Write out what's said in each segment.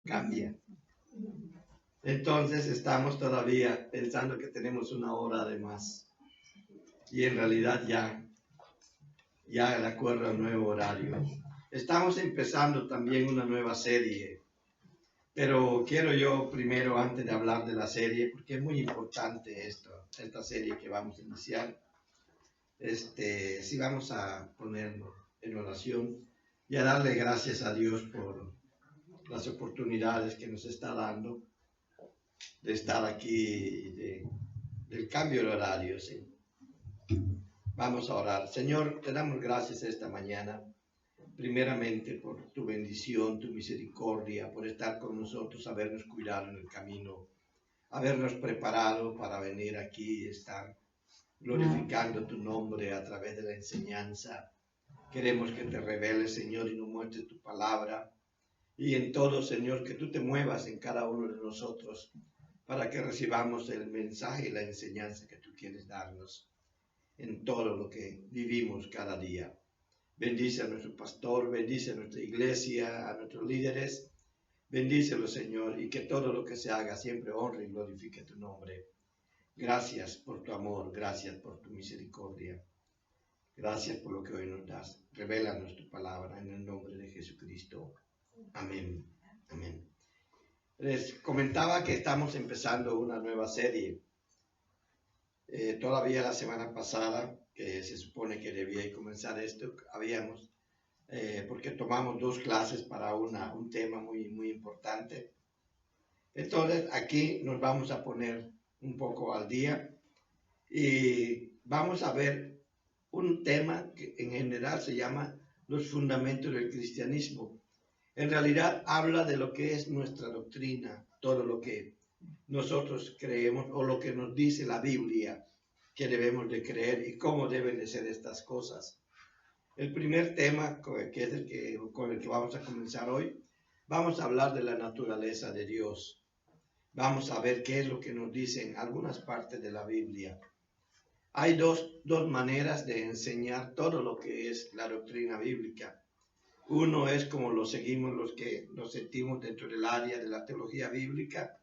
cambia. Entonces estamos todavía pensando que tenemos una hora de más. Y en realidad ya de acuerdo al nuevo horario. Estamos empezando también una nueva serie. Pero quiero yo primero, antes de hablar de la serie, porque es muy importante esta serie que vamos a iniciar, sí vamos a ponernos en oración y a darle gracias a Dios por las oportunidades que nos está dando de estar aquí, del cambio de horario, ¿sí? Vamos a orar. Señor, te damos gracias esta mañana, primeramente por tu bendición, tu misericordia, por estar con nosotros, habernos cuidado en el camino, habernos preparado para venir aquí y estar glorificando tu nombre a través de la enseñanza. Queremos que te reveles, Señor, y nos muestres tu palabra. Y en todo, Señor, que tú te muevas en cada uno de nosotros para que recibamos el mensaje y la enseñanza que tú quieres darnos en todo lo que vivimos cada día. Bendice a nuestro pastor, bendice a nuestra iglesia, a nuestros líderes. Bendícelo, Señor, y que todo lo que se haga siempre honre y glorifique tu nombre. Gracias por tu amor, gracias por tu misericordia. Gracias por lo que hoy nos das. Revélanos tu palabra en el nombre de Jesucristo. Amén. Amén. Les comentaba que estamos empezando una nueva serie. Todavía la semana pasada, que se supone que debía comenzar esto, porque tomamos 2 clases para un tema muy, muy importante. Entonces, aquí nos vamos a poner un poco al día y vamos a ver un tema que en general se llama los fundamentos del cristianismo. En realidad habla de lo que es nuestra doctrina, todo lo que nosotros creemos o lo que nos dice la Biblia que debemos de creer y cómo deben de ser estas cosas. El primer tema, que es con el que vamos a comenzar hoy, vamos a hablar de la naturaleza de Dios. Vamos a ver qué es lo que nos dicen algunas partes de la Biblia. Hay dos maneras de enseñar todo lo que es la doctrina bíblica. Uno es como lo seguimos los que nos sentimos dentro del área de la teología bíblica,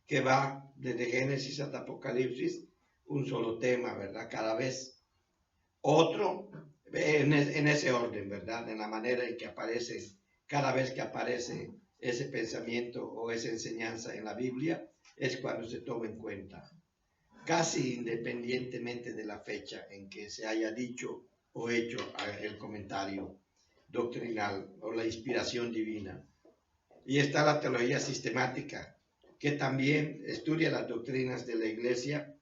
que va desde Génesis hasta Apocalipsis, un solo tema, ¿verdad? Cada vez. Otro, en ese orden, ¿verdad? En la manera en que aparece, cada vez que aparece ese pensamiento o esa enseñanza en la Biblia, es cuando se toma en cuenta. Casi independientemente de la fecha en que se haya dicho o hecho el comentario doctrinal o la inspiración divina. Y está la teología sistemática, que también estudia las doctrinas de la iglesia,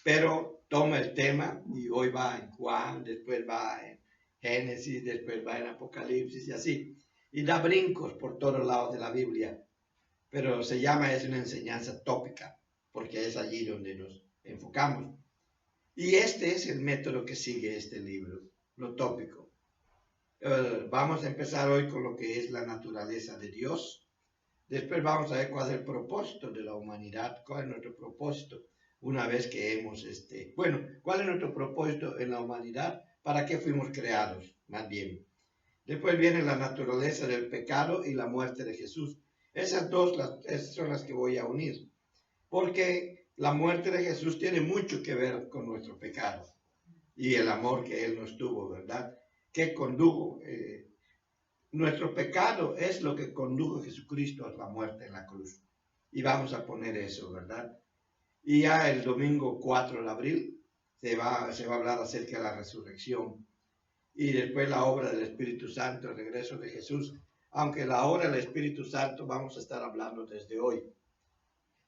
pero toma el tema y hoy va en Juan, después va en Génesis, después va en Apocalipsis y así. Y da brincos por todos lados de la Biblia, pero es una enseñanza tópica, porque es allí donde nos enfocamos. Y este es el método que sigue este libro, lo tópico. Vamos a empezar hoy con lo que es la naturaleza de Dios. Después vamos a ver cuál es el propósito de la humanidad, cuál es nuestro propósito una vez que cuál es nuestro propósito en la humanidad, para qué fuimos creados, más bien. Después viene la naturaleza del pecado y la muerte de Jesús. Esas son las que voy a unir, porque la muerte de Jesús tiene mucho que ver con nuestro pecado y el amor que Él nos tuvo, ¿verdad? Que condujo. Nuestro pecado es lo que condujo a Jesucristo a la muerte en la cruz. Y vamos a poner eso, ¿verdad? Y ya el domingo 4 de abril se va a hablar acerca de la resurrección. Y después la obra del Espíritu Santo, el regreso de Jesús. Aunque la obra del Espíritu Santo vamos a estar hablando desde hoy.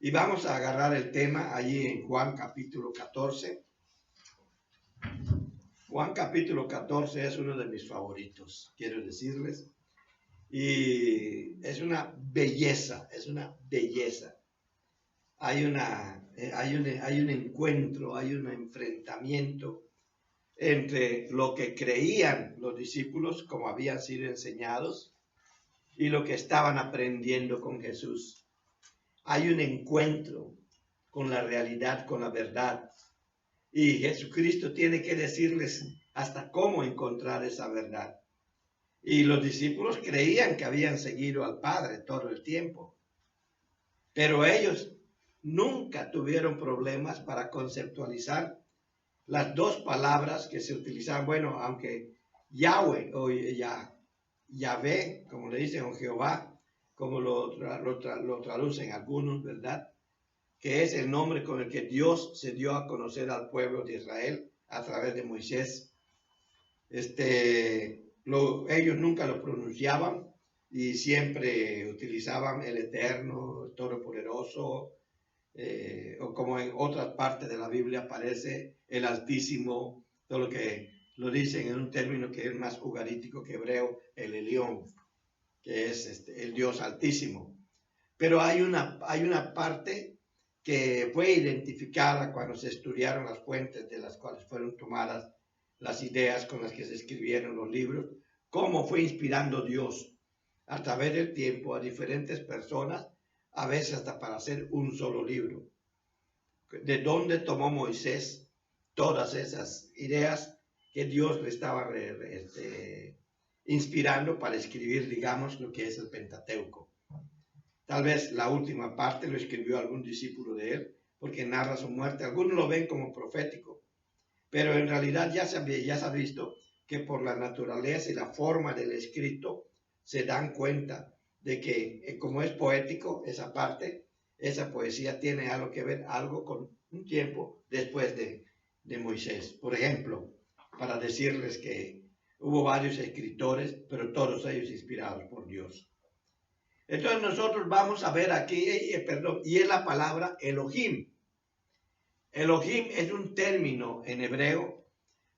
Y vamos a agarrar el tema allí en Juan capítulo 14. Juan capítulo 14 es uno de mis favoritos, quiero decirles. Y es una belleza, Hay un encuentro, hay un enfrentamiento entre lo que creían los discípulos, como habían sido enseñados, y lo que estaban aprendiendo con Jesús. Hay un encuentro con la realidad, con la verdad. Y Jesucristo tiene que decirles hasta cómo encontrar esa verdad. Y los discípulos creían que habían seguido al Padre todo el tiempo. Pero ellos nunca tuvieron problemas para conceptualizar las dos palabras que se utilizaban. Bueno, aunque Yahweh o Yahvé, como le dicen, o Jehová, como lo traducen algunos, ¿verdad? Que es el nombre con el que Dios se dio a conocer al pueblo de Israel a través de Moisés. Ellos nunca lo pronunciaban y siempre utilizaban el Eterno, el Todopoderoso, o como en otras partes de la Biblia aparece el Altísimo, todo lo que lo dicen en un término que es más ugarítico que hebreo, el Elión, que es el Dios Altísimo. Pero hay una parte que fue identificada cuando se estudiaron las fuentes de las cuales fueron tomadas las ideas con las que se escribieron los libros, cómo fue inspirando Dios a través del tiempo a diferentes personas, a veces hasta para hacer un solo libro. ¿De dónde tomó Moisés todas esas ideas que Dios le estaba inspirando para escribir, digamos, lo que es el Pentateuco? Tal vez la última parte lo escribió algún discípulo de él, porque narra su muerte. Algunos lo ven como profético, pero en realidad ya se ha visto que por la naturaleza y la forma del escrito se dan cuenta de que como es poético esa parte, esa poesía tiene algo que ver, algo con un tiempo después de Moisés. Por ejemplo, para decirles que hubo varios escritores, pero todos ellos inspirados por Dios. Entonces nosotros vamos a ver aquí, y es la palabra Elohim. Elohim es un término en hebreo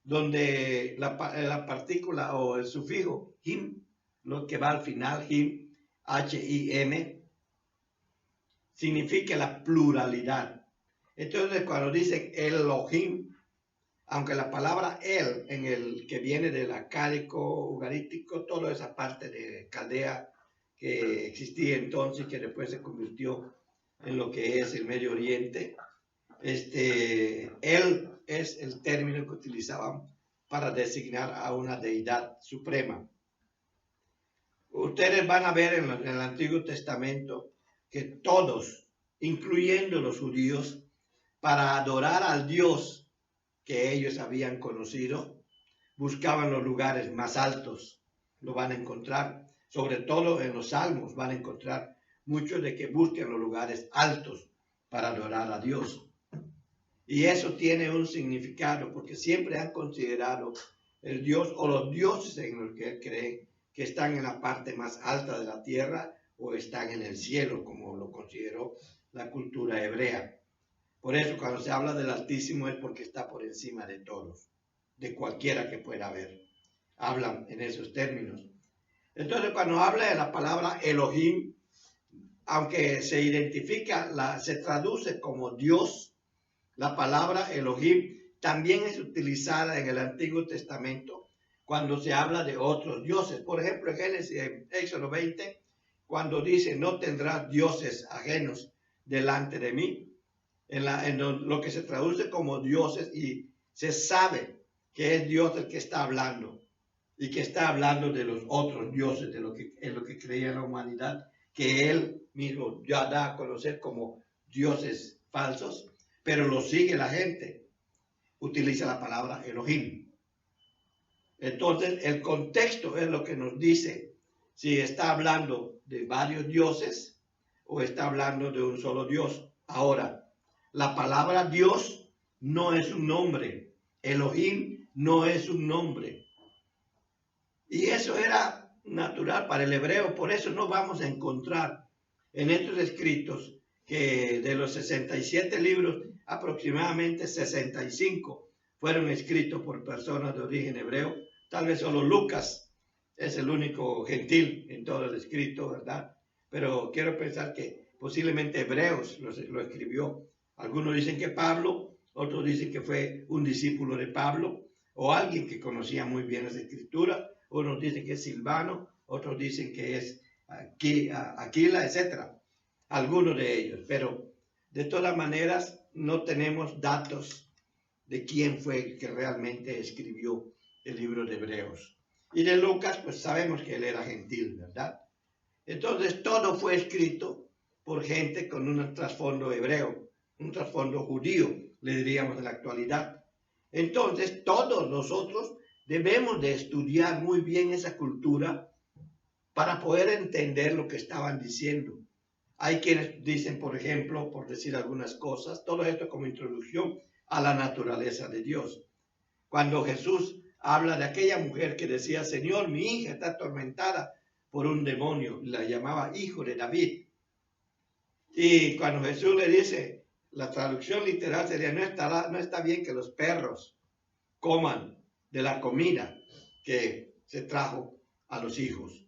donde la partícula o el sufijo him, lo que va al final, him, H-I-M, significa la pluralidad. Entonces cuando dicen Elohim, aunque la palabra el, en el que viene del acádico, ugarítico, toda esa parte de Caldea que existía entonces, que después se convirtió en lo que es el Medio Oriente, él es el término que utilizaban para designar a una deidad suprema. Ustedes van a ver en el Antiguo Testamento que todos, incluyendo los judíos, para adorar al Dios que ellos habían conocido, buscaban los lugares más altos. Lo van a encontrar, sobre todo en los Salmos, van a encontrar muchos de que busquen los lugares altos para adorar a Dios. Y eso tiene un significado, porque siempre han considerado el Dios o los dioses en los que creen que están en la parte más alta de la tierra o están en el cielo, como lo consideró la cultura hebrea. Por eso cuando se habla del Altísimo es porque está por encima de todos, de cualquiera que pueda haber. Hablan en esos términos. Entonces cuando habla de la palabra Elohim, aunque se identifica, se traduce como Dios, la palabra Elohim también es utilizada en el Antiguo Testamento cuando se habla de otros dioses. Por ejemplo, en Génesis, en Éxodo 20, cuando dice, no tendrás dioses ajenos delante de mí, en lo que se traduce como dioses, y se sabe que es Dios el que está hablando y que está hablando de los otros dioses, de lo que creía la humanidad, que él mismo ya da a conocer como dioses falsos, pero lo sigue la gente. Utiliza la palabra Elohim. Entonces, el contexto es lo que nos dice si está hablando de varios dioses o está hablando de un solo Dios. Ahora, la palabra Dios no es un nombre. Elohim no es un nombre. Y eso era natural para el hebreo. Por eso no vamos a encontrar en estos escritos que de los 67 libros, aproximadamente 65 fueron escritos por personas de origen hebreo. Tal vez solo Lucas es el único gentil en todo el escrito, ¿verdad? Pero quiero pensar que posiblemente Hebreos lo escribió. Algunos dicen que Pablo, otros dicen que fue un discípulo de Pablo o alguien que conocía muy bien las escrituras. Unos dicen que es Silvano, otros dicen que es Aquila, etc. Algunos de ellos, pero de todas maneras no tenemos datos de quién fue el que realmente escribió el libro de Hebreos. Y de Lucas, pues sabemos que él era gentil, ¿verdad? Entonces todo fue escrito por gente con un trasfondo hebreo, un trasfondo judío, le diríamos en la actualidad. Entonces todos nosotros debemos de estudiar muy bien esa cultura para poder entender lo que estaban diciendo. Hay quienes dicen, por ejemplo, por decir algunas cosas, todo esto como introducción a la naturaleza de Dios. Cuando Jesús habla de aquella mujer que decía, Señor, mi hija está atormentada por un demonio, la llamaba hijo de David. Y cuando Jesús le dice, la traducción literal sería, no está bien que los perros coman de la comida que se trajo a los hijos.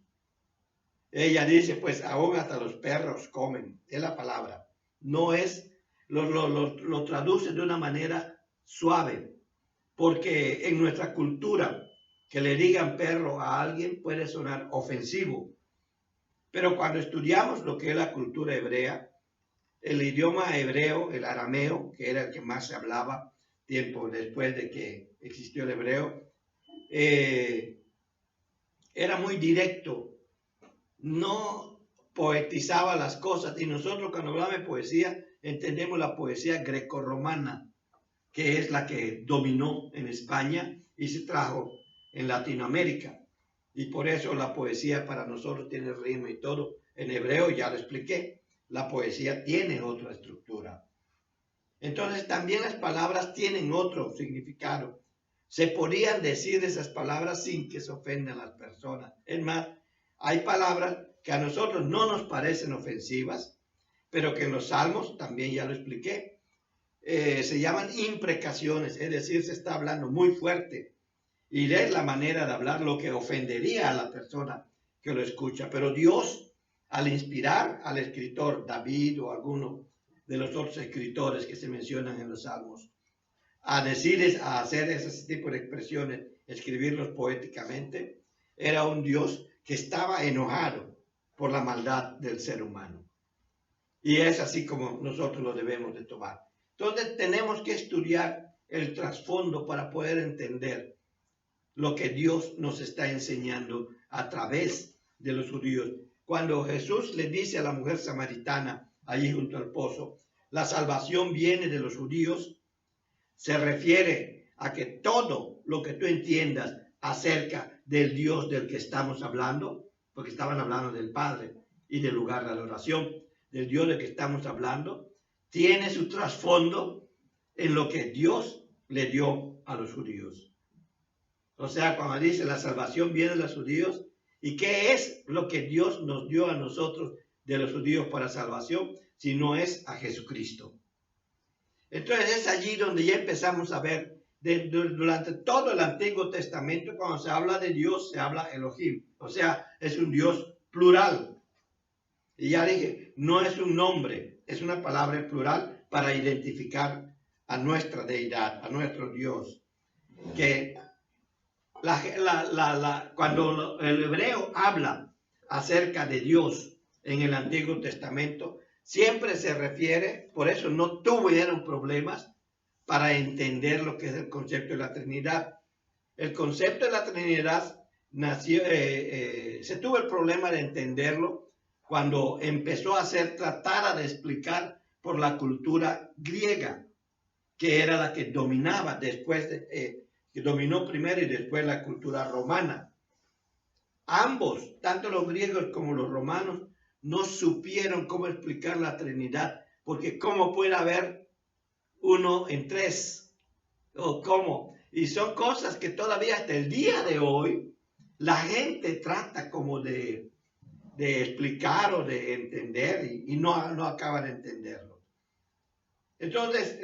Ella dice, pues aún hasta los perros comen, es la palabra. No es, lo traduce de una manera suave, porque en nuestra cultura que le digan perro a alguien puede sonar ofensivo. Pero cuando estudiamos lo que es la cultura hebrea, el idioma hebreo, el arameo, que era el que más se hablaba tiempo después de que existió el hebreo, era muy directo, no poetizaba las cosas. Y nosotros cuando hablamos de poesía, entendemos la poesía grecorromana, que es la que dominó en España y se trajo en Latinoamérica. Y por eso la poesía para nosotros tiene ritmo y todo. En hebreo ya lo expliqué, la poesía tiene otra estructura. Entonces también las palabras tienen otro significado. Se podían decir esas palabras sin que se ofendan a las personas. Es más, hay palabras que a nosotros no nos parecen ofensivas, pero que en los salmos, también ya lo expliqué, se llaman imprecaciones, es decir, se está hablando muy fuerte y es la manera de hablar lo que ofendería a la persona que lo escucha. Pero Dios, al inspirar al escritor David o alguno de los otros escritores que se mencionan en los salmos, a hacer ese tipo de expresiones, escribirlos poéticamente, era un Dios que estaba enojado por la maldad del ser humano. Y es así como nosotros lo debemos de tomar. Entonces tenemos que estudiar el trasfondo para poder entender lo que Dios nos está enseñando a través de los judíos. Cuando Jesús le dice a la mujer samaritana allí junto al pozo, la salvación viene de los judíos, se refiere a que todo lo que tú entiendas acerca del Dios del que estamos hablando, porque estaban hablando del Padre y del lugar de adoración, del Dios del que estamos hablando, tiene su trasfondo en lo que Dios le dio a los judíos. O sea, cuando dice la salvación viene de los judíos, ¿y qué es lo que Dios nos dio a nosotros de los judíos para salvación? Si no es a Jesucristo. Entonces es allí donde ya empezamos a ver, durante todo el Antiguo Testamento, cuando se habla de Dios, se habla Elohim. O sea, es un Dios plural. Y ya dije, no es un nombre, es una palabra plural para identificar a nuestra deidad, a nuestro Dios. Que cuando el hebreo habla acerca de Dios en el Antiguo Testamento, siempre se refiere, por eso no tuvieron problemas para entender lo que es el concepto de la Trinidad. El concepto de la Trinidad nació, se tuvo el problema de entenderlo cuando empezó a ser tratada de explicar por la cultura griega, que era la que dominaba después, que dominó primero y después la cultura romana. Ambos, tanto los griegos como los romanos, no supieron cómo explicar la Trinidad, porque cómo puede haber uno en tres, o cómo. Y son cosas que todavía hasta el día de hoy la gente trata como de explicar o de entender y no acaba de entenderlo. Entonces,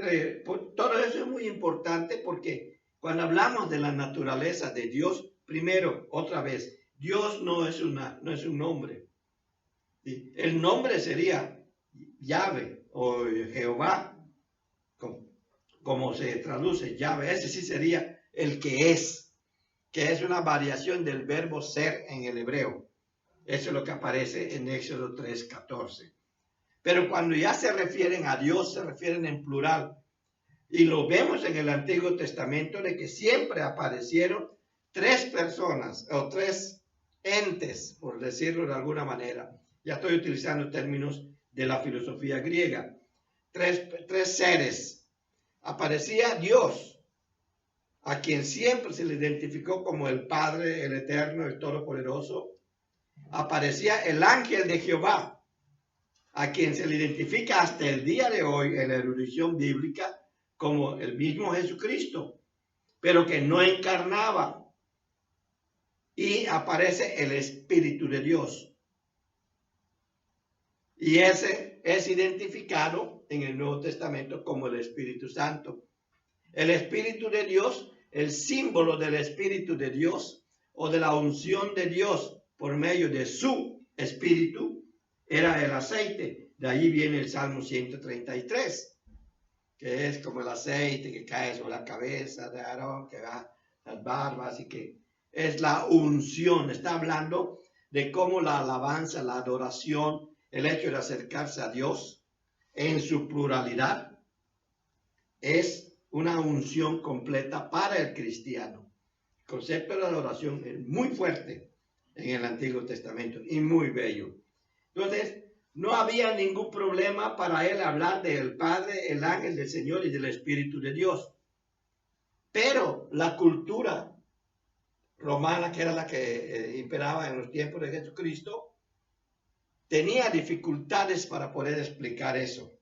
todo eso es muy importante porque cuando hablamos de la naturaleza de Dios, primero, otra vez, Dios no es un nombre. ¿Sí? El nombre sería Yahvé o Jehová, como se traduce Yahvé. Ese sí sería el que es una variación del verbo ser en el hebreo. Eso es lo que aparece en Éxodo 3:14. Pero cuando ya se refieren a Dios, se refieren en plural. Y lo vemos en el Antiguo Testamento de que siempre aparecieron tres personas o tres entes, por decirlo de alguna manera. Ya estoy utilizando términos de la filosofía griega. Tres seres. Aparecía Dios, a quien siempre se le identificó como el Padre, el Eterno, el Todopoderoso. Aparecía el ángel de Jehová, a quien se le identifica hasta el día de hoy en la erudición bíblica como el mismo Jesucristo, pero que no encarnaba. Y aparece el Espíritu de Dios. Y ese es identificado en el Nuevo Testamento como el Espíritu Santo. El Espíritu de Dios, el símbolo del Espíritu de Dios o de la unción de Dios por medio de su Espíritu, era el aceite. De ahí viene el Salmo 133, que es como el aceite que cae sobre la cabeza de Aarón, que va las barbas y que es la unción. Está hablando de cómo la alabanza, la adoración, el hecho de acercarse a Dios en su pluralidad es una unción completa para el cristiano. El concepto de la adoración es muy fuerte en el Antiguo Testamento y muy bello. Entonces, no había ningún problema para él hablar del Padre, el ángel del Señor y del Espíritu de Dios. Pero la cultura romana, que era la que imperaba en los tiempos de Jesucristo, tenía dificultades para poder explicar eso.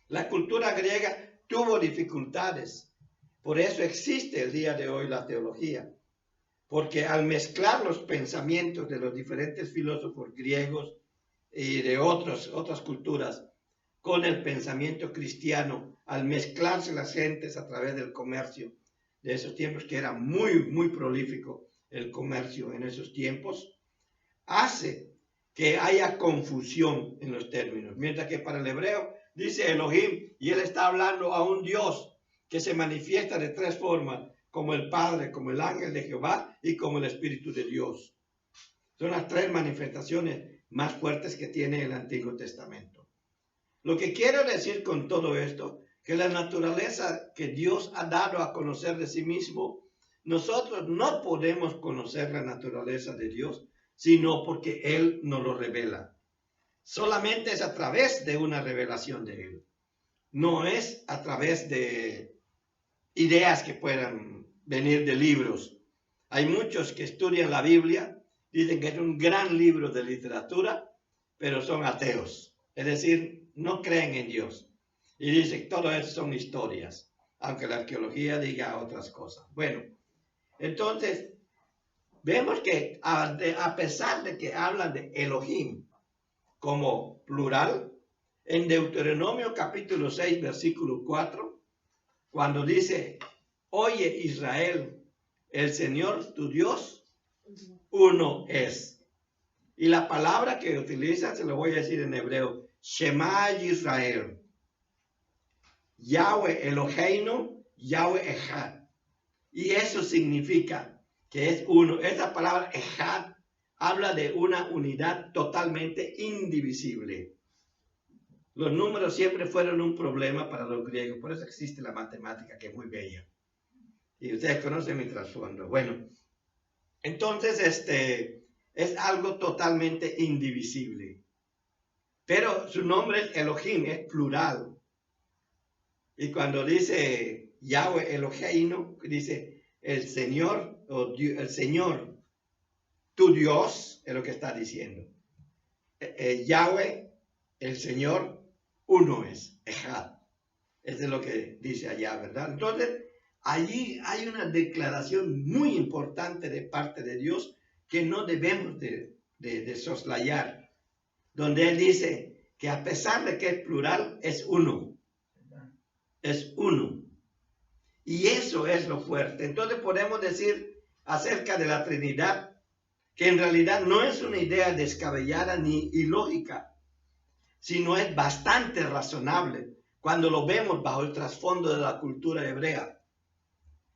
La cultura griega tuvo dificultades. Por eso existe el día de hoy la teología. Porque al mezclar los pensamientos de los diferentes filósofos griegos y de otras culturas con el pensamiento cristiano, al mezclarse las gentes a través del comercio de esos tiempos, que era muy prolífico el comercio en esos tiempos, hace que haya confusión en los términos. Mientras que para el hebreo dice Elohim y él está hablando a un Dios que se manifiesta de tres formas, como el Padre, como el ángel de Jehová y como el Espíritu de Dios. Son las tres manifestaciones más fuertes que tiene el Antiguo Testamento. Lo que quiero decir con todo esto, que la naturaleza que Dios ha dado a conocer de sí mismo, nosotros no podemos conocer la naturaleza de Dios, sino porque Él nos lo revela. Solamente es a través de una revelación de Él. No es a través de ideas que puedan venir de libros. Hay muchos que estudian la Biblia, dicen que es un gran libro de literatura, pero son ateos. Es decir, no creen en Dios. Y dicen que todo eso son historias, aunque la arqueología diga otras cosas. Bueno, entonces, vemos que a pesar de que hablan de Elohim como plural, en Deuteronomio capítulo 6, versículo 4, cuando dice, oye Israel, el Señor tu Dios, uno es. Y la palabra que utiliza, se lo voy a decir en hebreo, Shema Israel, Yahweh Eloheinu, Yahweh Echad. Y eso significa que es uno. Esa palabra Echad habla de una unidad totalmente indivisible. Los números siempre fueron un problema para los griegos, por eso existe la matemática, que es muy bella. Y ustedes conocen mi trasfondo. Bueno, entonces es algo totalmente indivisible. Pero su nombre es Elohim, es plural. Y cuando dice Yahweh Eloheinu, dice el Señor, o Dios, el Señor, tu Dios, es lo que está diciendo. Yahweh, el Señor, uno es, Echad. Eso es lo que dice allá, ¿verdad? Entonces, allí hay una declaración muy importante de parte de Dios que no debemos de soslayar, donde Él dice que a pesar de que es plural, es uno. Es uno. Y eso es lo fuerte. Entonces podemos decir acerca de la Trinidad que en realidad no es una idea descabellada ni ilógica, sino es bastante razonable cuando lo vemos bajo el trasfondo de la cultura hebrea.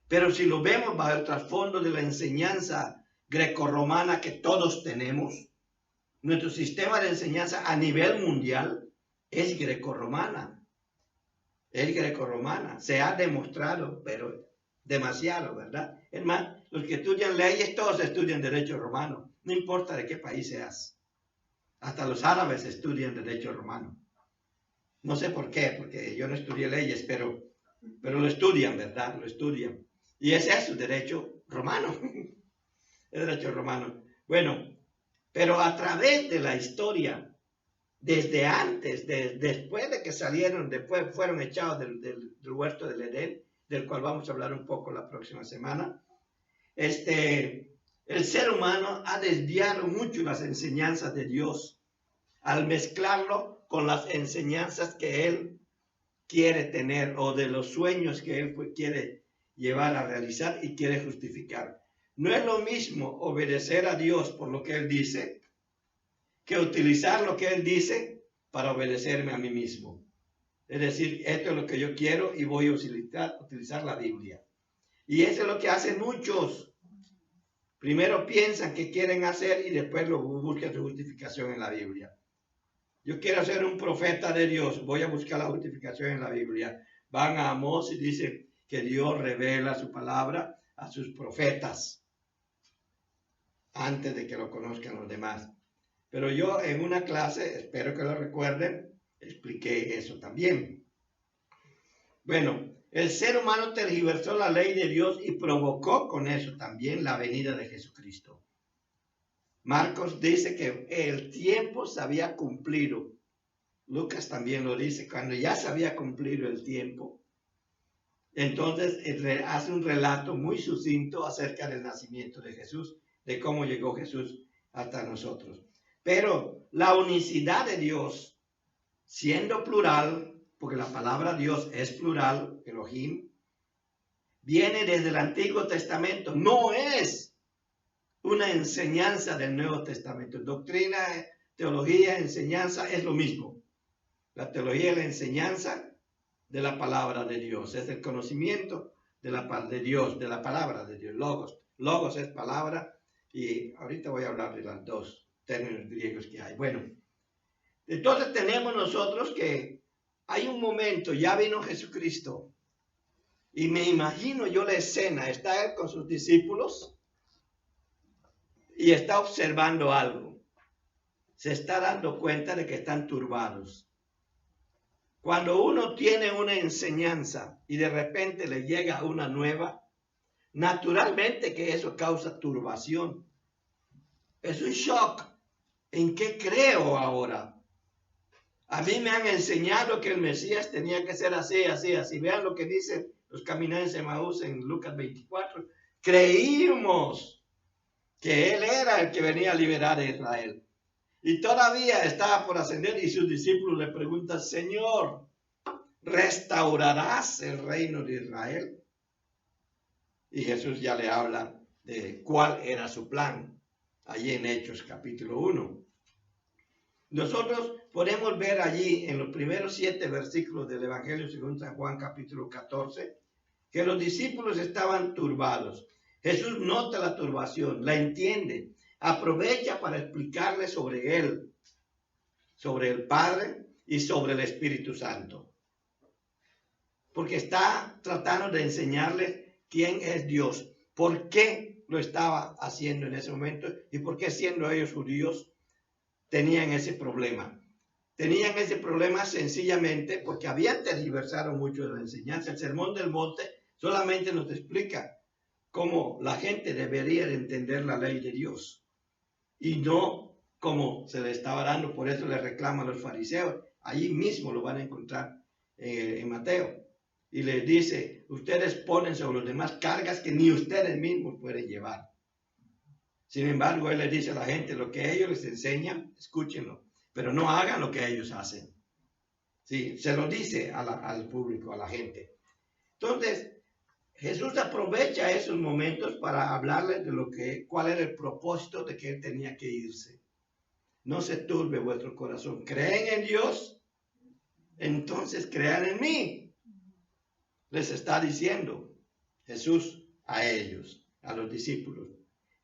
Pero si lo vemos bajo el trasfondo de la enseñanza grecorromana que todos tenemos, nuestro sistema de enseñanza a nivel mundial es grecorromana. Es grecorromana. Se ha demostrado, pero demasiado, ¿verdad? Es más, los que estudian leyes, todos estudian derecho romano, no importa de qué país seas. Hasta los árabes estudian derecho romano. No sé por qué, porque yo no estudié leyes, pero lo estudian, ¿verdad? Lo estudian. Y ese es su derecho romano. El derecho romano. Bueno, pero a través de la historia, desde antes, después de que salieron, después fueron echados del huerto del Edén, del cual vamos a hablar un poco la próxima semana, el ser humano ha desviado mucho las enseñanzas de Dios al mezclarlo con las enseñanzas que Él quiere tener o de los sueños que Él quiere llevar a realizar y quiere justificar. No es lo mismo obedecer a Dios por lo que Él dice que utilizar lo que Él dice para obedecerme a mí mismo. Es decir, esto es lo que yo quiero y voy a utilizar la Biblia. Y eso es lo que hacen muchos. Primero piensan que quieren hacer y después lo buscan su justificación en la Biblia. Yo quiero ser un profeta de Dios, voy a buscar la justificación en la Biblia. Van a Amós y dicen que Dios revela su palabra a sus profetas antes de que lo conozcan los demás. Pero yo en una clase, espero que lo recuerden, expliqué eso también. Bueno, el ser humano tergiversó la ley de Dios y provocó con eso también la venida de Jesucristo. Marcos dice que el tiempo se había cumplido. Lucas también lo dice, cuando ya se había cumplido el tiempo. Entonces hace un relato muy sucinto acerca del nacimiento de Jesús, de cómo llegó Jesús hasta nosotros. Pero la unicidad de Dios, siendo plural, porque la palabra Dios es plural, Elohim, viene desde el Antiguo Testamento, no es una enseñanza del Nuevo Testamento. Doctrina, teología, enseñanza es lo mismo. La teología es la enseñanza de la palabra de Dios, es el conocimiento de Dios, de la palabra de Dios, logos. Logos es palabra y ahorita voy a hablar de los dos términos griegos que hay. Bueno, entonces tenemos nosotros que hay un momento, ya vino Jesucristo y me imagino yo la escena, está Él con sus discípulos y está observando algo. Se está dando cuenta de que están turbados. Cuando uno tiene una enseñanza y de repente le llega una nueva, naturalmente que eso causa turbación. Es un shock. ¿En qué creo ahora? A mí me han enseñado que el Mesías tenía que ser así, así, así. Vean lo que dicen los caminantes de Emaús en Lucas 24. Creímos que Él era el que venía a liberar a Israel. Y todavía estaba por ascender y sus discípulos le preguntan, Señor, ¿restaurarás el reino de Israel? Y Jesús ya le habla de cuál era su plan, allí en Hechos capítulo 1. Nosotros podemos ver allí en los primeros 7 versículos del Evangelio según San Juan capítulo 14, que los discípulos estaban turbados. Jesús nota la turbación, la entiende, aprovecha para explicarle sobre Él, sobre el Padre y sobre el Espíritu Santo. Porque está tratando de enseñarles quién es Dios, por qué lo estaba haciendo en ese momento y por qué siendo ellos judíos tenían ese problema. Tenían ese problema sencillamente porque habían tergiversado mucho de la enseñanza. El Sermón del Monte solamente nos explica cómo la gente debería de entender la ley de Dios y no como se le estaba dando. Por eso le reclaman a los fariseos. Allí mismo lo van a encontrar en Mateo. Y les dice, ustedes ponen sobre los demás cargas que ni ustedes mismos pueden llevar. Sin embargo, Él les dice a la gente, lo que ellos les enseñan, escúchenlo, pero no hagan lo que ellos hacen. Sí, se lo dice al público, a la gente. Entonces, Jesús aprovecha esos momentos para hablarles de cuál era el propósito de que Él tenía que irse. No se turbe vuestro corazón. ¿Creen en Dios? Entonces crean en mí. Les está diciendo Jesús a ellos, a los discípulos.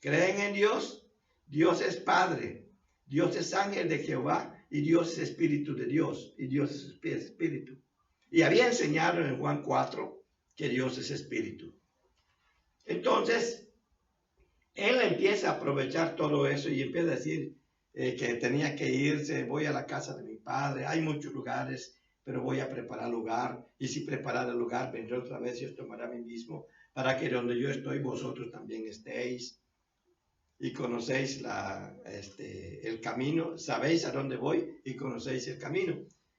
¿Creen en Dios? Dios es Padre, Dios es ángel de Jehová y Dios es Espíritu de Dios y Dios es Espíritu. Y había enseñado en Juan 4 que Dios es Espíritu. Entonces, él empieza a aprovechar todo eso y empieza a decir que tenía que irse, voy a la casa de mi padre, hay muchos lugares, pero voy a preparar lugar, y si preparar el lugar, vendré otra vez y os tomaré a mí mismo, para que donde yo estoy, vosotros también estéis, y conocéis el camino, sabéis a dónde voy y conocéis el camino.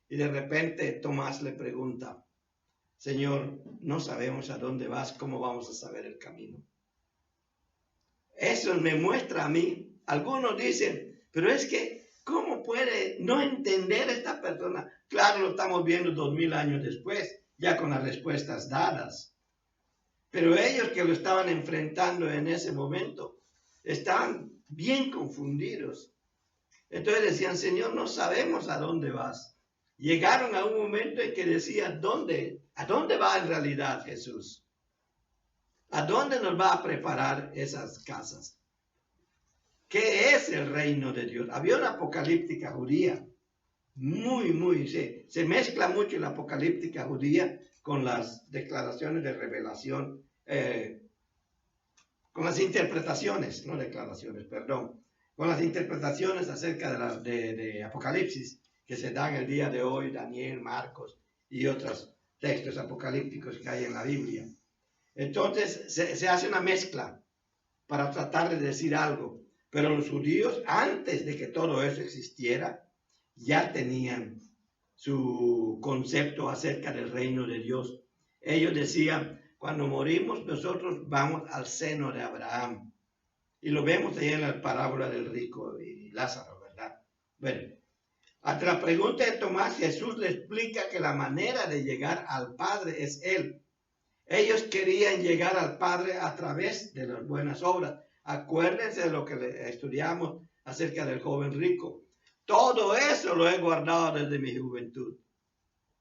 Y de repente Tomás le pregunta, Señor, no sabemos a dónde vas, ¿cómo vamos a saber el camino? Eso me muestra a mí. Algunos dicen, pero es que, ¿cómo puede no entender esta persona? Claro, lo estamos viendo 2000 años después, ya con las respuestas dadas. Pero ellos que lo estaban enfrentando en ese momento, estaban bien confundidos. Entonces decían, Señor, no sabemos a dónde vas. Llegaron a un momento en que decían, ¿a dónde va en realidad Jesús? ¿A dónde nos va a preparar esas casas? ¿Qué es el reino de Dios? Había una apocalíptica judía, se mezcla mucho la apocalíptica judía con las declaraciones de revelación, con las interpretaciones, no declaraciones, perdón, con las interpretaciones acerca de Apocalipsis que se dan el día de hoy, Daniel, Marcos y otros textos apocalípticos que hay en la Biblia. Entonces se hace una mezcla para tratar de decir algo, pero los judíos, antes de que todo eso existiera, ya tenían su concepto acerca del reino de Dios. Ellos decían, cuando morimos nosotros vamos al seno de Abraham. Y lo vemos ahí en la parábola del rico y Lázaro, ¿verdad? Bueno, ante la pregunta de Tomás, Jesús le explica que la manera de llegar al Padre es Él. Ellos querían llegar al Padre a través de las buenas obras. Acuérdense de lo que estudiamos acerca del joven rico. Todo eso lo he guardado desde mi juventud.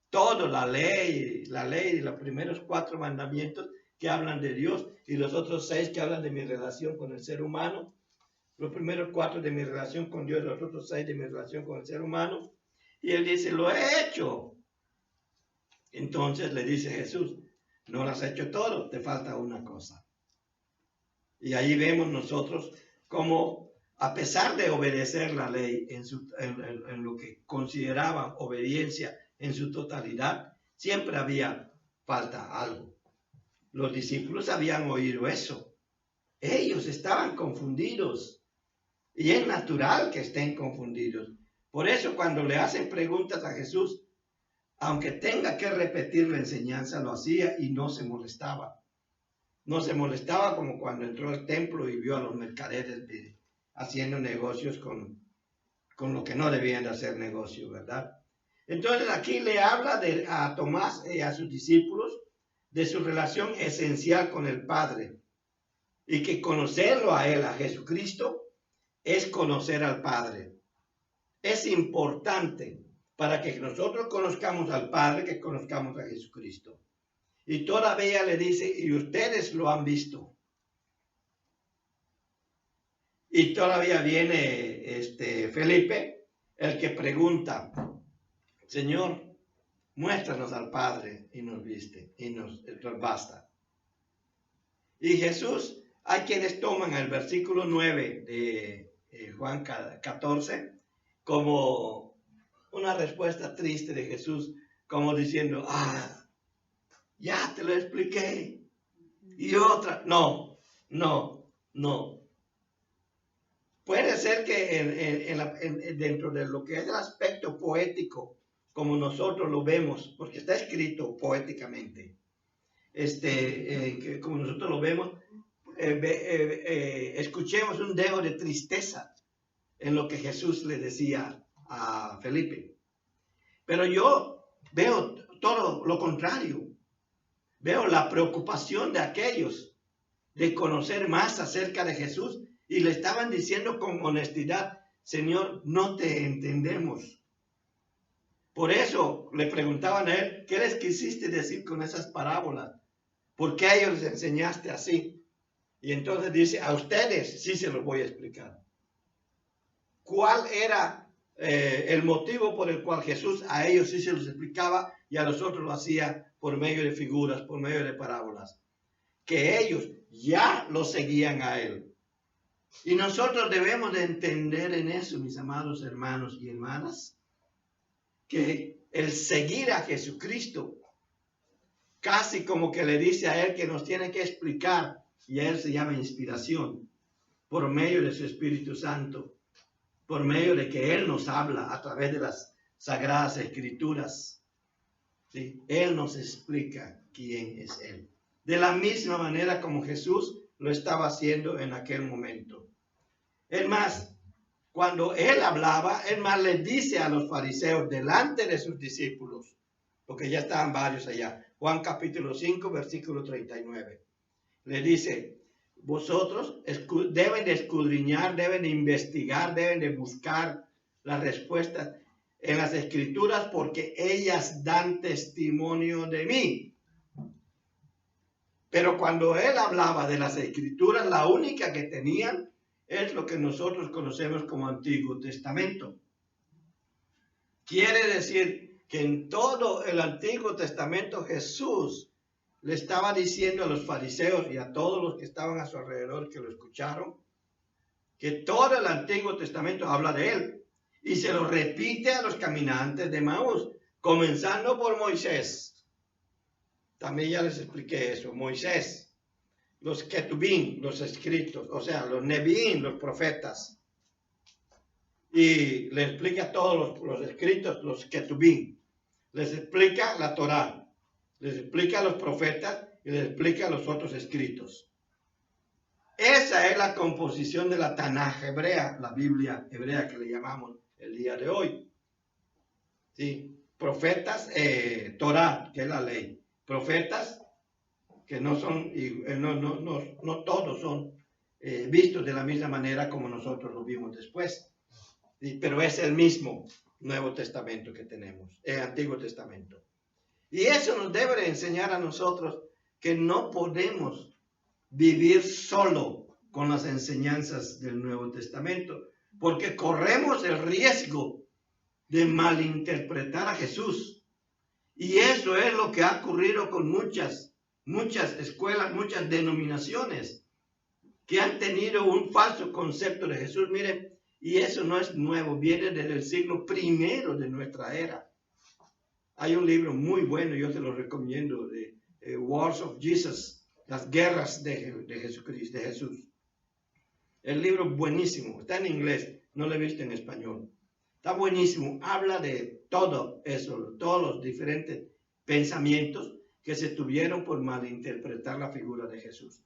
Todo, la ley y los primeros 4 mandamientos que hablan de Dios y los otros 6 que hablan de mi relación con el ser humano. Los primeros 4 de mi relación con Dios, los otros 6 de mi relación con el ser humano. Y él dice, lo he hecho. Entonces le dice Jesús, no lo has hecho todo, te falta una cosa. Y ahí vemos nosotros cómo, a pesar de obedecer la ley en lo que consideraban obediencia en su totalidad, siempre había falta algo. Los discípulos habían oído eso. Ellos estaban confundidos. Y es natural que estén confundidos. Por eso cuando le hacen preguntas a Jesús, aunque tenga que repetir la enseñanza, lo hacía y no se molestaba. No se molestaba como cuando entró al templo y vio a los mercaderes haciendo negocios con lo que no debían de hacer negocio, ¿verdad? Entonces aquí le habla a Tomás y a sus discípulos de su relación esencial con el Padre y que conocerlo a Él, a Jesucristo, es conocer al Padre. Es importante para que nosotros conozcamos al Padre, que conozcamos a Jesucristo. Y todavía le dice, y ustedes lo han visto. Y todavía viene Felipe, el que pregunta, Señor, muéstranos al Padre y nos viste, y nos basta. Y Jesús, hay quienes toman el versículo 9 de Juan 14 como una respuesta triste de Jesús, como diciendo, ya te lo expliqué. Y otra, no. Puede ser que dentro de lo que es el aspecto poético, como nosotros lo vemos, porque está escrito poéticamente, como nosotros lo vemos, escuchemos un dejo de tristeza en lo que Jesús le decía a Felipe. Pero yo veo todo lo contrario. Veo la preocupación de aquellos de conocer más acerca de Jesús y le estaban diciendo con honestidad, Señor, no te entendemos. Por eso le preguntaban a él, ¿qué les quisiste decir con esas parábolas? ¿Por qué a ellos les enseñaste así? Y entonces dice, a ustedes sí se los voy a explicar. ¿Cuál era el motivo por el cual Jesús a ellos sí se los explicaba y a los otros lo hacía por medio de figuras, por medio de parábolas? Que ellos ya lo seguían a él. Y nosotros debemos de entender en eso, mis amados hermanos y hermanas, que el seguir a Jesucristo, casi como que le dice a él que nos tiene que explicar, y a él se llama inspiración, por medio de su Espíritu Santo, por medio de que él nos habla a través de las Sagradas Escrituras. ¿Sí? Él nos explica quién es él. De la misma manera como Jesús lo estaba haciendo en aquel momento. Es más, cuando él hablaba, es más, le dice a los fariseos delante de sus discípulos, porque ya estaban varios allá, Juan capítulo 5, versículo 39, le dice, vosotros deben de escudriñar, deben de investigar, deben de buscar las respuestas en las Escrituras, porque ellas dan testimonio de mí. Pero cuando él hablaba de las Escrituras, la única que tenían es lo que nosotros conocemos como Antiguo Testamento. Quiere decir que en todo el Antiguo Testamento Jesús le estaba diciendo a los fariseos y a todos los que estaban a su alrededor que lo escucharon, que todo el Antiguo Testamento habla de él. Y se lo repite a los caminantes de Maús, comenzando por Moisés. También ya les expliqué eso, Moisés, los ketubín, los escritos, o sea, los nebiín, los profetas. Y les explica todos los escritos, los ketubín. Les explica la Torá, les explica a los profetas y les explica a los otros escritos. Esa es la composición de la Tanaj hebrea, la Biblia hebrea que le llamamos el día de hoy. ¿Sí? Profetas, Torá, que es la ley. Profetas que no son, no todos son vistos de la misma manera como nosotros lo vimos después. ¿Sí? Pero es el mismo Nuevo Testamento que tenemos, el Antiguo Testamento. Y eso nos debe de enseñar a nosotros que no podemos vivir solo con las enseñanzas del Nuevo Testamento, porque corremos el riesgo de malinterpretar a Jesús. Y eso es lo que ha ocurrido con muchas escuelas, muchas denominaciones que han tenido un falso concepto de Jesús. Miren, y eso no es nuevo, viene desde el siglo I de nuestra era. Hay un libro muy bueno, yo te lo recomiendo, de Wars of Jesus, las guerras de Jesucristo, de Jesús. El libro buenísimo, está en inglés, no lo he visto en español. Está buenísimo, habla de todo eso, todos los diferentes pensamientos que se tuvieron por malinterpretar la figura de Jesús.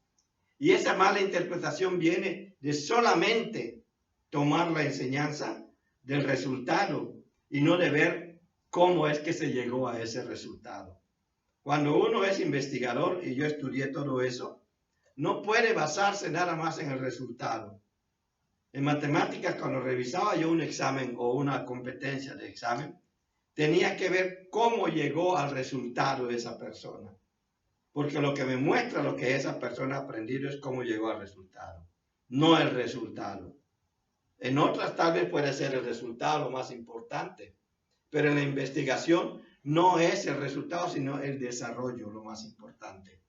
Y esa mala interpretación viene de solamente tomar la enseñanza del resultado y no de ver cómo es que se llegó a ese resultado. Cuando uno es investigador, y yo estudié todo eso, no puede basarse nada más en el resultado. En matemáticas, cuando revisaba yo un examen o una competencia de examen, tenía que ver cómo llegó al resultado de esa persona. Porque lo que me muestra lo que esa persona ha aprendido es cómo llegó al resultado, no el resultado. En otras tal vez puede ser el resultado lo más importante, pero en la investigación no es el resultado, sino el desarrollo lo más importante.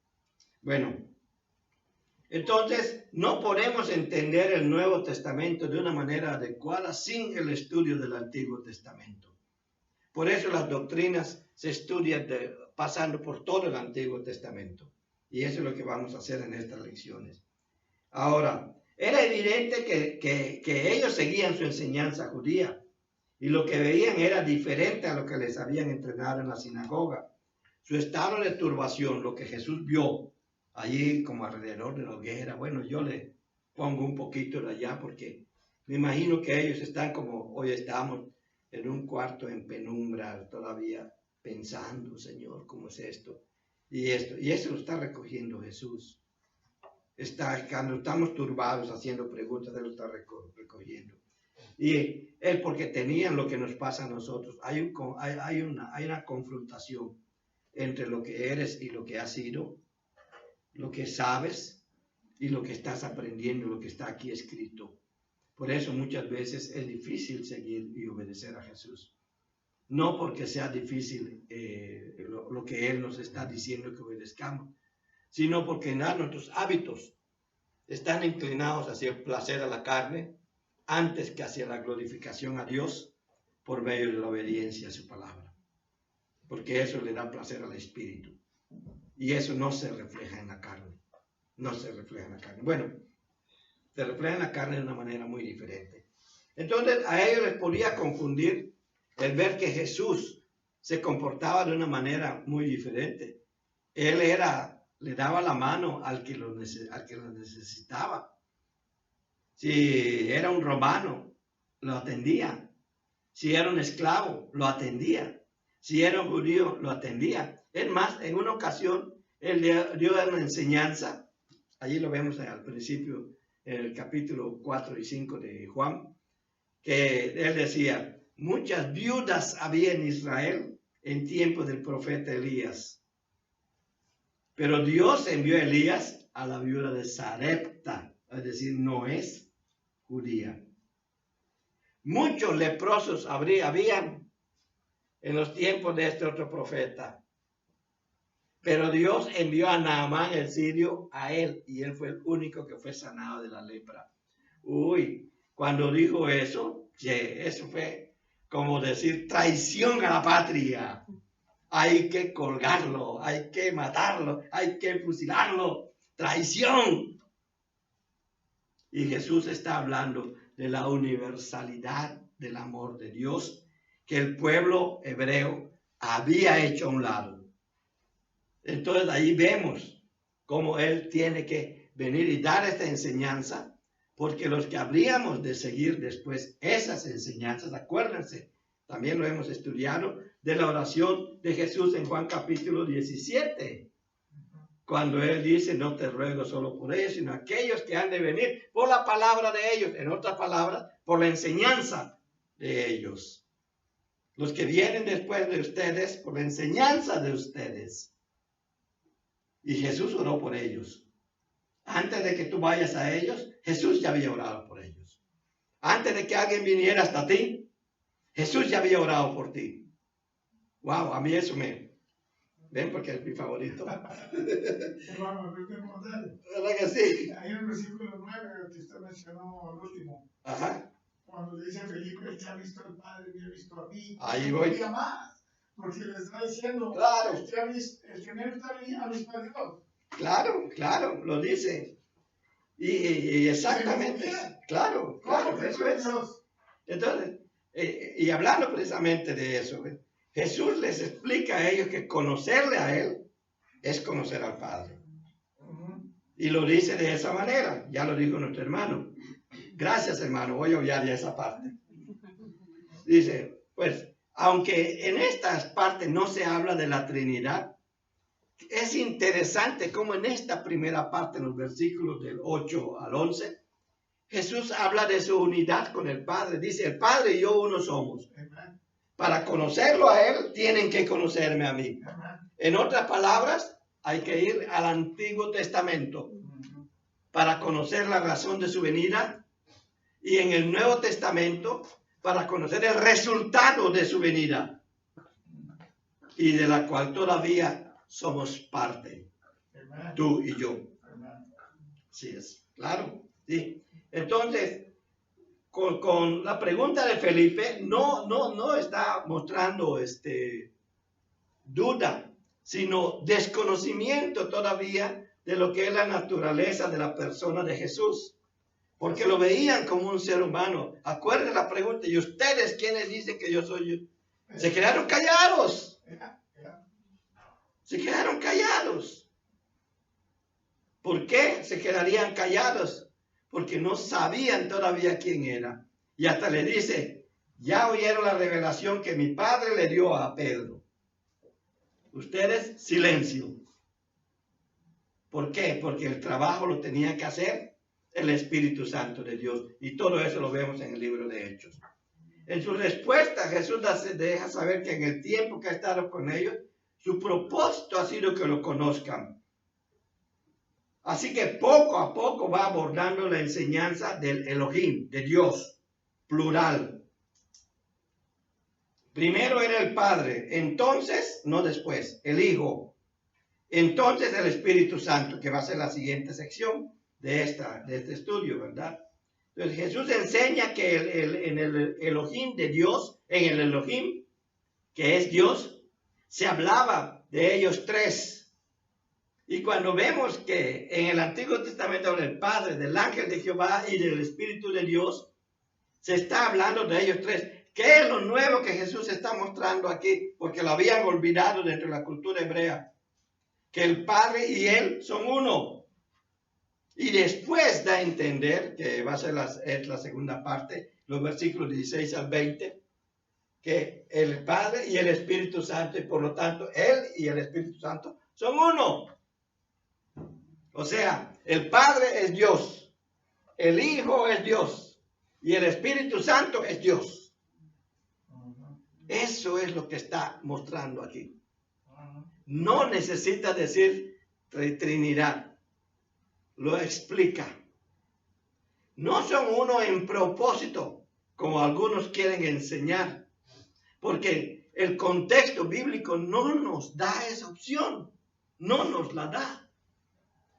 Bueno, entonces no podemos entender el Nuevo Testamento de una manera adecuada sin el estudio del Antiguo Testamento. Por eso las doctrinas se estudian pasando por todo el Antiguo Testamento. Y eso es lo que vamos a hacer en estas lecciones. Ahora, era evidente que ellos seguían su enseñanza judía. Y lo que veían era diferente a lo que les habían entrenado en la sinagoga. Su estado de turbación, lo que Jesús vio allí como alrededor de la hoguera. Bueno, yo le pongo un poquito de allá porque me imagino que ellos están como hoy estamos en un cuarto en penumbra todavía pensando, Señor, ¿cómo es esto? Y eso lo está recogiendo Jesús. Cuando estamos turbados haciendo preguntas, Él lo está recogiendo. Y Él, porque tenían lo que nos pasa a nosotros, hay una confrontación entre lo que eres y lo que has sido, lo que sabes y lo que estás aprendiendo, lo que está aquí escrito. Por eso muchas veces es difícil seguir y obedecer a Jesús. No porque sea difícil lo que Él nos está diciendo que obedezcamos, sino porque en nuestros hábitos están inclinados hacia el placer a la carne antes que hacia la glorificación a Dios por medio de la obediencia a su palabra. Porque eso le da placer al espíritu. Y eso no se refleja en la carne. No se refleja en la carne. Bueno, se refleja en la carne de una manera muy diferente. Entonces, a ellos les podía confundir el ver que Jesús se comportaba de una manera muy diferente. Él le daba la mano al que lo necesitaba. Si era un romano, lo atendía. Si era un esclavo, lo atendía. Si era un judío, lo atendía. Es más, en una ocasión, él dio una enseñanza. Allí lo vemos al principio, en el capítulo 4 y 5 de Juan, que él decía, muchas viudas había en Israel en tiempo del profeta Elías. Pero Dios envió a Elías a la viuda de Sarepta, es decir, no es judía. Muchos leprosos habían en los tiempos de este otro profeta. Pero Dios envió a Naamán el sirio a él y él fue el único que fue sanado de la lepra. Uy, cuando dijo eso, eso fue como decir traición a la patria. Hay que colgarlo, hay que matarlo, hay que fusilarlo. Traición. Y Jesús está hablando de la universalidad del amor de Dios que el pueblo hebreo había hecho a un lado. Entonces ahí vemos cómo Él tiene que venir y dar esta enseñanza, porque los que habríamos de seguir después esas enseñanzas, acuérdense, también lo hemos estudiado, de la oración de Jesús en Juan capítulo 17, cuando Él dice, no te ruego solo por ellos, sino aquellos que han de venir por la palabra de ellos, en otras palabras, por la enseñanza de ellos. Los que vienen después de ustedes, por la enseñanza de ustedes. Y Jesús oró por ellos. Antes de que tú vayas a ellos, Jesús ya había orado por ellos. Antes de que alguien viniera hasta ti, Jesús ya había orado por ti. Wow, a mí eso ven porque es mi favorito. Hermano, ¿Verdad que sí? hay un versículo 9 que usted mencionó al último. Ajá. Cuando le dice a Felipe, ya ha visto al Padre, me ha visto a mí. Ahí voy. Y a más. Porque le está diciendo, claro. el que me ha visto a mí, ha visto a Dios. Claro, lo dice. Y exactamente. Claro, eso es. Entonces, y hablando precisamente de eso, Jesús les explica a ellos que conocerle a Él es conocer al Padre. Y lo dice de esa manera, ya lo dijo nuestro hermano. Gracias, hermano, voy a obviar ya esa parte. Dice, pues, aunque en estas partes no se habla de la Trinidad, es interesante cómo en esta primera parte, en los versículos del 8 al 11, Jesús habla de su unidad con el Padre. Dice, el Padre y yo uno somos. Para conocerlo a Él, tienen que conocerme a mí. En otras palabras, hay que ir al Antiguo Testamento para conocer la razón de su venida y en el Nuevo Testamento para conocer el resultado de su venida y de la cual todavía somos parte, tú y yo. Sí es, claro, sí. Entonces, con la pregunta de Felipe, no está mostrando duda, sino desconocimiento todavía de lo que es la naturaleza de la persona de Jesús. Porque lo veían como un ser humano. Acuérdense la pregunta, ¿y ustedes quiénes dicen que yo soy yo? Se quedaron callados. Se quedaron callados. ¿Por qué se quedarían callados? Porque no sabían todavía quién era. Y hasta le dice, ya oyeron la revelación que mi padre le dio a Pedro. Ustedes, silencio. ¿Por qué? Porque el trabajo lo tenía que hacer el Espíritu Santo de Dios. Y todo eso lo vemos en el libro de Hechos. En su respuesta, Jesús deja saber que en el tiempo que ha estado con ellos, su propósito ha sido que lo conozcan. Así que poco a poco va abordando la enseñanza del Elohim, de Dios, plural. Primero era el Padre, entonces, no después, el Hijo. Entonces el Espíritu Santo, que va a ser la siguiente sección. de este estudio, ¿verdad? Entonces Jesús enseña que en el Elohim de Dios, en el Elohim, que es Dios, se hablaba de ellos tres. Y cuando vemos que en el Antiguo Testamento habla del Padre, del ángel de Jehová y del Espíritu de Dios, se está hablando de ellos tres. ¿Qué es lo nuevo que Jesús está mostrando aquí? Porque lo habían olvidado dentro de la cultura hebrea. Que el Padre y Él son uno. Y después da a entender, que va a ser la segunda parte, los versículos 16 al 20, que el Padre y el Espíritu Santo, y por lo tanto, Él y el Espíritu Santo son uno. O sea, el Padre es Dios, el Hijo es Dios, y el Espíritu Santo es Dios. Eso es lo que está mostrando aquí. No necesita decir Trinidad. Lo explica. No son uno en propósito, como algunos quieren enseñar, porque el contexto bíblico no nos da esa opción, no nos la da.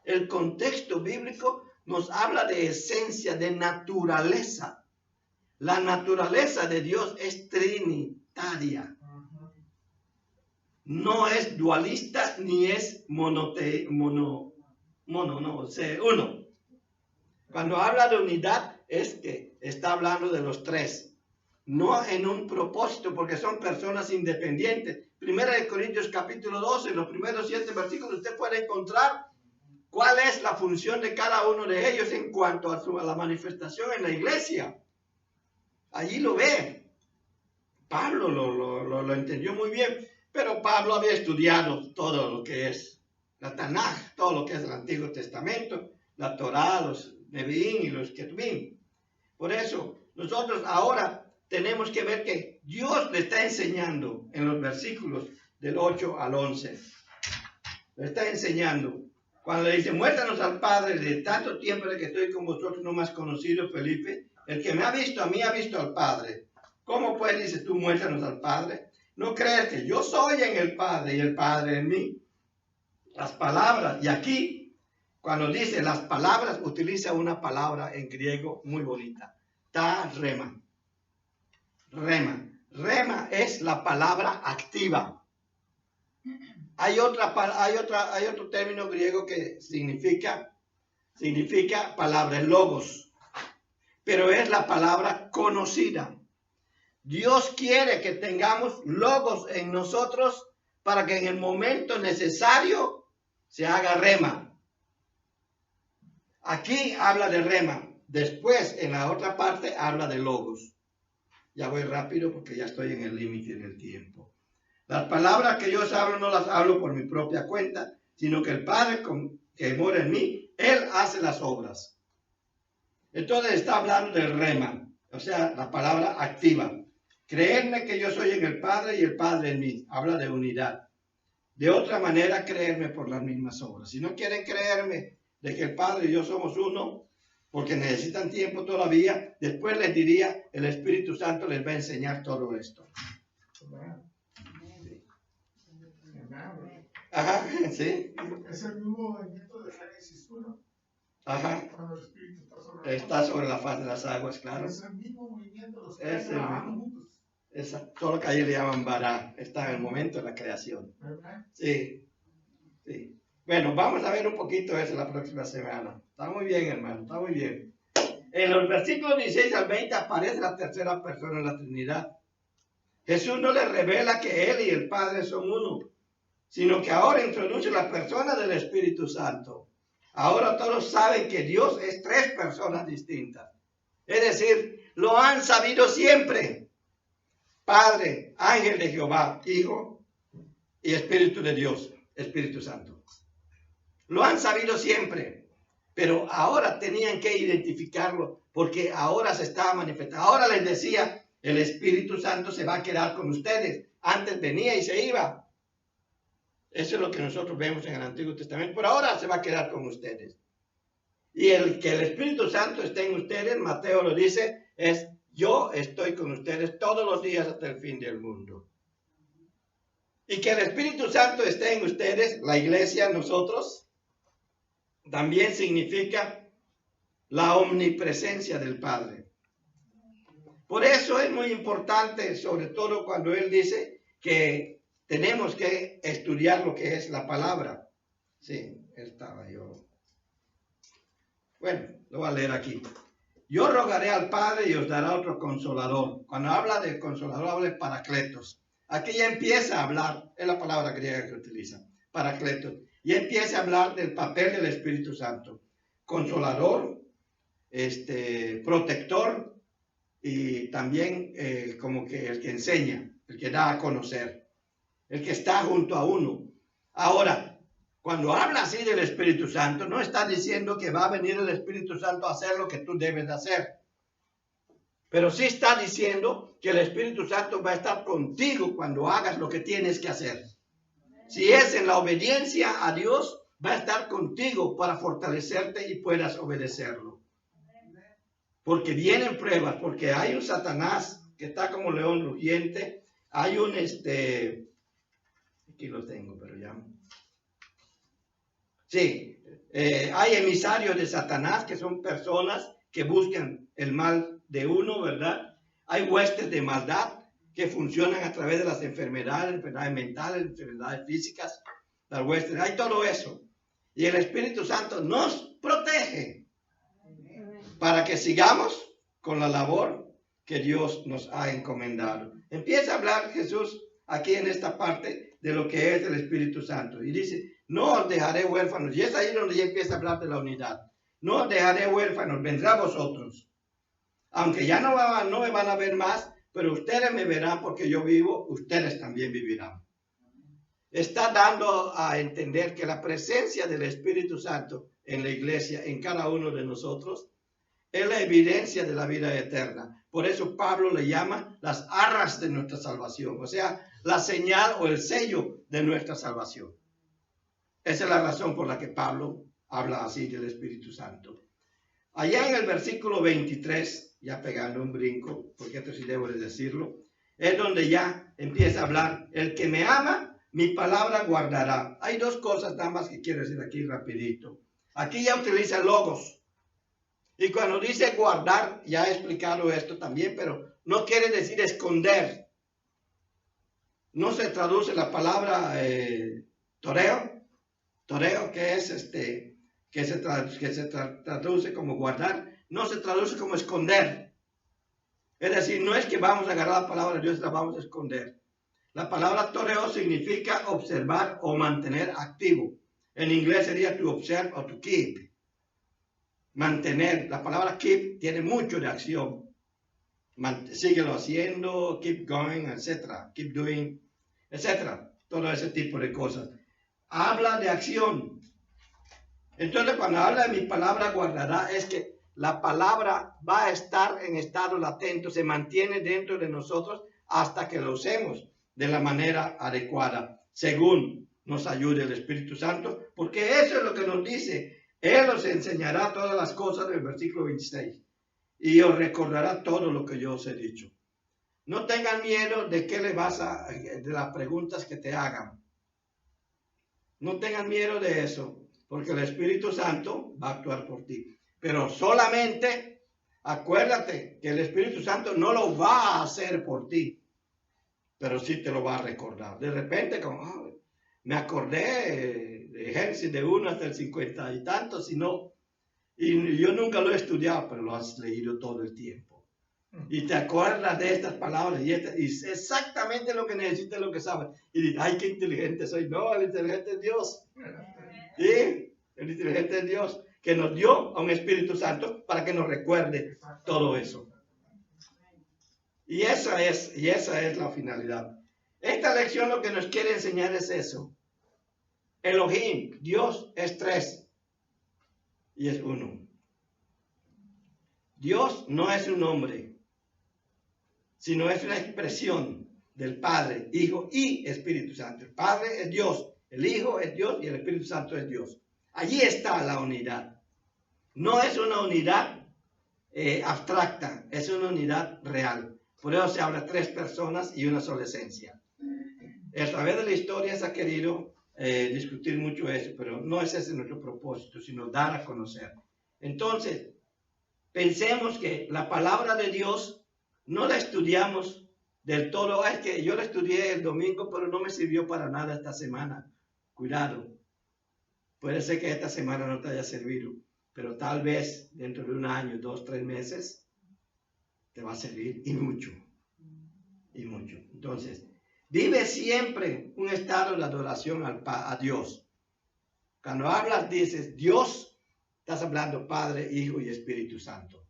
El contexto bíblico nos habla de esencia, de naturaleza. La naturaleza de Dios es trinitaria. No es dualista ni es uno. Cuando habla de unidad es que está hablando de los tres, no en un propósito, porque son personas independientes. Primera de Corintios capítulo 12, en los primeros 7 versículos usted puede encontrar cuál es la función de cada uno de ellos en cuanto a la manifestación en la iglesia. Allí lo ve. Pablo lo entendió muy bien, pero Pablo había estudiado todo lo que es la Tanaj, todo lo que es el Antiguo Testamento, la Torá, los Nevi'im y los Ketuvim. Por eso, nosotros ahora tenemos que ver que Dios le está enseñando en los versículos del 8 al 11. Le está enseñando. Cuando le dice, muéstranos al Padre, de tanto tiempo de que estoy con vosotros, no me has conocido, Felipe. El que me ha visto a mí, ha visto al Padre. ¿Cómo pues dices tú, muéstranos al Padre? No crees que yo soy en el Padre y el Padre en mí. Las palabras, y aquí, cuando dice las palabras, utiliza una palabra en griego muy bonita. Ta rema. Rema. Rema es la palabra activa. Hay otro término griego que significa palabra, logos, pero es la palabra conocida. Dios quiere que tengamos logos en nosotros para que en el momento necesario se haga rema. Aquí habla de rema, después en la otra parte habla de logos. Ya voy rápido porque ya estoy en el límite del tiempo. Las palabras que yo os hablo no las hablo por mi propia cuenta, sino que el Padre que mora en mí, Él hace las obras. Entonces está hablando del rema, o sea, la palabra activa. Creerme que yo soy en el Padre y el Padre en mí. Habla de unidad. De otra manera, creerme por las mismas obras. Si no quieren creerme de que el Padre y yo somos uno, porque necesitan tiempo todavía, después les diría, el Espíritu Santo les va a enseñar todo esto. Ajá, sí. Es el mismo movimiento de Génesis 1. Ajá. Cuando el Espíritu está sobre la faz de las aguas, claro. Es el mismo movimiento, los es el mismo. juntos. Todo lo que ahí le llaman Bará, está en el momento de la creación. ¿Verdad? Sí, sí. Bueno, vamos a ver un poquito eso la próxima semana. Está muy bien, hermano, está muy bien. En los versículos 16 al 20 aparece la tercera persona en la Trinidad. Jesús no le revela que Él y el Padre son uno, sino que ahora introduce la persona del Espíritu Santo. Ahora todos saben que Dios es tres personas distintas. Es decir, lo han sabido siempre. Padre, ángel de Jehová, Hijo y Espíritu de Dios, Espíritu Santo. Lo han sabido siempre, pero ahora tenían que identificarlo porque ahora se estaba manifestando. Ahora les decía, el Espíritu Santo se va a quedar con ustedes. Antes venía y se iba. Eso es lo que nosotros vemos en el Antiguo Testamento. Por ahora se va a quedar con ustedes. Y que el Espíritu Santo esté en ustedes, Mateo lo dice, es yo estoy con ustedes todos los días hasta el fin del mundo. Y que el Espíritu Santo esté en ustedes, la iglesia, nosotros, también significa la omnipresencia del Padre. Por eso es muy importante, sobre todo cuando Él dice que tenemos que estudiar lo que es la palabra. Sí, estaba yo. Bueno, lo voy a leer aquí. Yo rogaré al Padre y os dará otro consolador. Cuando habla de consolador, habla de paracletos. Aquí ya empieza a hablar, es la palabra griega que utiliza, paracletos. Y empieza a hablar del papel del Espíritu Santo. Consolador, protector, y también como que el que enseña, el que da a conocer, el que está junto a uno. Ahora, cuando habla así del Espíritu Santo, no está diciendo que va a venir el Espíritu Santo a hacer lo que tú debes de hacer, pero sí está diciendo que el Espíritu Santo va a estar contigo cuando hagas lo que tienes que hacer. Si es en la obediencia a Dios, va a estar contigo para fortalecerte y puedas obedecerlo. Porque vienen pruebas, porque hay un Satanás que está como león rugiente, hay un aquí lo tengo, pero ya. Sí, hay emisarios de Satanás que son personas que buscan el mal de uno, ¿verdad? Hay huestes de maldad que funcionan a través de las enfermedades mentales, enfermedades físicas, las huestes, hay todo eso. Y el Espíritu Santo nos protege para que sigamos con la labor que Dios nos ha encomendado. Empieza a hablar Jesús aquí en esta parte de lo que es el Espíritu Santo. Y dice, no os dejaré huérfanos. Y es ahí donde ya empieza a hablar de la unidad. No os dejaré huérfanos, vendrá a vosotros. Aunque ya no me van a ver más, pero ustedes me verán porque yo vivo, ustedes también vivirán. Está dando a entender que la presencia del Espíritu Santo en la iglesia, en cada uno de nosotros, es la evidencia de la vida eterna. Por eso Pablo le llama las arras de nuestra salvación, o sea, la señal o el sello de nuestra salvación. Esa es la razón por la que Pablo habla así del Espíritu Santo. Allá en el versículo 23, ya pegando un brinco, porque esto sí debo de decirlo, es donde ya empieza a hablar, el que me ama, mi palabra guardará. Hay dos cosas nada más que quiero decir aquí rapidito. Aquí ya utiliza logos. Y cuando dice guardar, ya he explicado esto también, pero no quiere decir esconder. No se traduce la palabra toreo, que es que se traduce como guardar, no se traduce como esconder. Es decir, no es que vamos a agarrar la palabra de Dios y la vamos a esconder. La palabra toreo significa observar o mantener activo. En inglés sería to observe o to keep. Mantener, la palabra keep tiene mucho de acción. Síguelo haciendo, keep going, etc. Keep doing, etc. Todo ese tipo de cosas. Habla de acción. Entonces, cuando habla de mi palabra guardará, es que la palabra va a estar en estado latente, se mantiene dentro de nosotros hasta que lo usemos de la manera adecuada, según nos ayude el Espíritu Santo, porque eso es lo que nos dice. Él os enseñará todas las cosas del versículo 26 y os recordará todo lo que yo os he dicho. No tengan miedo de de las preguntas que te hagan. No tengan miedo de eso, porque el Espíritu Santo va a actuar por ti. Pero solamente acuérdate que el Espíritu Santo no lo va a hacer por ti, pero sí te lo va a recordar. De repente, como me acordé de Génesis de 1 hasta el 50 y tantos, y yo nunca lo he estudiado, pero lo has leído todo el tiempo. Y te acuerdas de estas palabras, y es exactamente lo que necesitas, lo que sabes. Y dices, ay, qué inteligente soy. No, el inteligente es Dios. ¿Sí? El inteligente es Dios, que nos dio a un Espíritu Santo para que nos recuerde todo eso. Y esa es la finalidad. Esta lección lo que nos quiere enseñar es eso. Elohim, Dios es tres y es uno. Dios no es un nombre, sino es una expresión del Padre, Hijo y Espíritu Santo. El Padre es Dios, el Hijo es Dios y el Espíritu Santo es Dios. Allí está la unidad. No es una unidad abstracta, es una unidad real. Por eso se habla de tres personas y una sola esencia. A través de la historia se ha querido discutir mucho eso, pero no es ese nuestro propósito, sino dar a conocer. Entonces, pensemos que la palabra de Dios no la estudiamos del todo. Es que yo la estudié el domingo, pero no me sirvió para nada esta semana. Cuidado. Puede ser que esta semana no te haya servido, pero tal vez dentro de un año, 2, 3 meses, te va a servir y mucho. Y mucho. Entonces, vive siempre un estado de adoración a Dios. Cuando hablas, dices Dios, estás hablando Padre, Hijo y Espíritu Santo.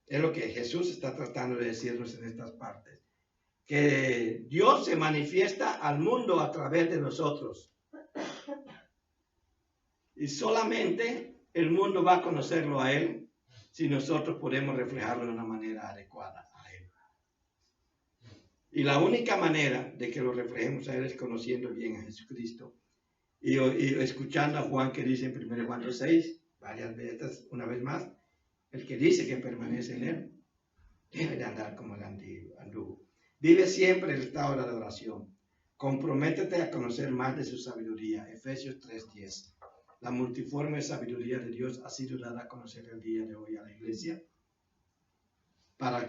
Es lo que Jesús está tratando de decirnos en estas partes. Que Dios se manifiesta al mundo a través de nosotros. Y solamente el mundo va a conocerlo a Él si nosotros podemos reflejarlo de una manera adecuada a Él. Y la única manera de que lo reflejemos a Él es conociendo bien a Jesucristo. Y escuchando a Juan que dice en 1 Juan 2:6, varias veces, una vez más, el que dice que permanece en Él, debe de andar como el anduvo. Vive siempre el estado de adoración. Comprométete a conocer más de su sabiduría. Efesios 3:10. La multiforme sabiduría de Dios ha sido dada a conocer el día de hoy a la iglesia para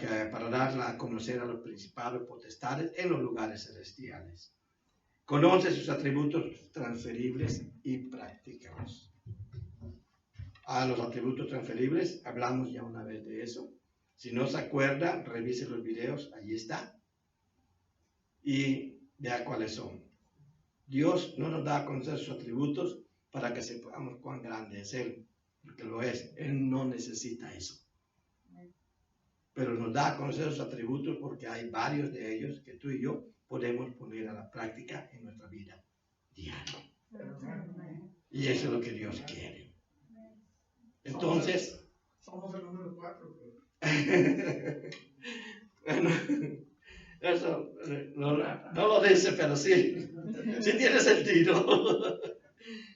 darla a conocer a los principados potestades en los lugares celestiales. Conoce sus atributos transferibles y practícalos. A los atributos transferibles, hablamos ya una vez de eso. Si no se acuerda, revise los videos, allí está. Y vea cuáles son. Dios no nos da a conocer sus atributos para que sepamos cuán grande es Él, porque lo es. Él no necesita eso. Pero nos da a conocer sus atributos porque hay varios de ellos que tú y yo podemos poner a la práctica en nuestra vida diaria. Y eso es lo que Dios quiere. Entonces, somos el número 4. Bueno, eso no lo dice, pero sí tiene sentido.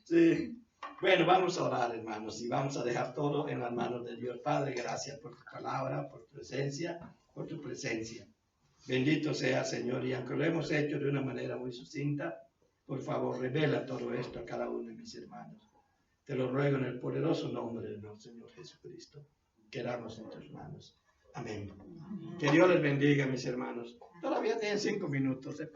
Sí. Bueno, vamos a orar, hermanos, y vamos a dejar todo en las manos de Dios. Padre, gracias por tu palabra, por tu presencia, por tu presencia. Bendito sea, Señor, y aunque lo hemos hecho de una manera muy sucinta, por favor, revela todo esto a cada uno de mis hermanos. Te lo ruego en el poderoso nombre de nuestro Señor Jesucristo. Quedamos en tus manos. Amén. Que Dios les bendiga, mis hermanos. Todavía tienen 5 minutos.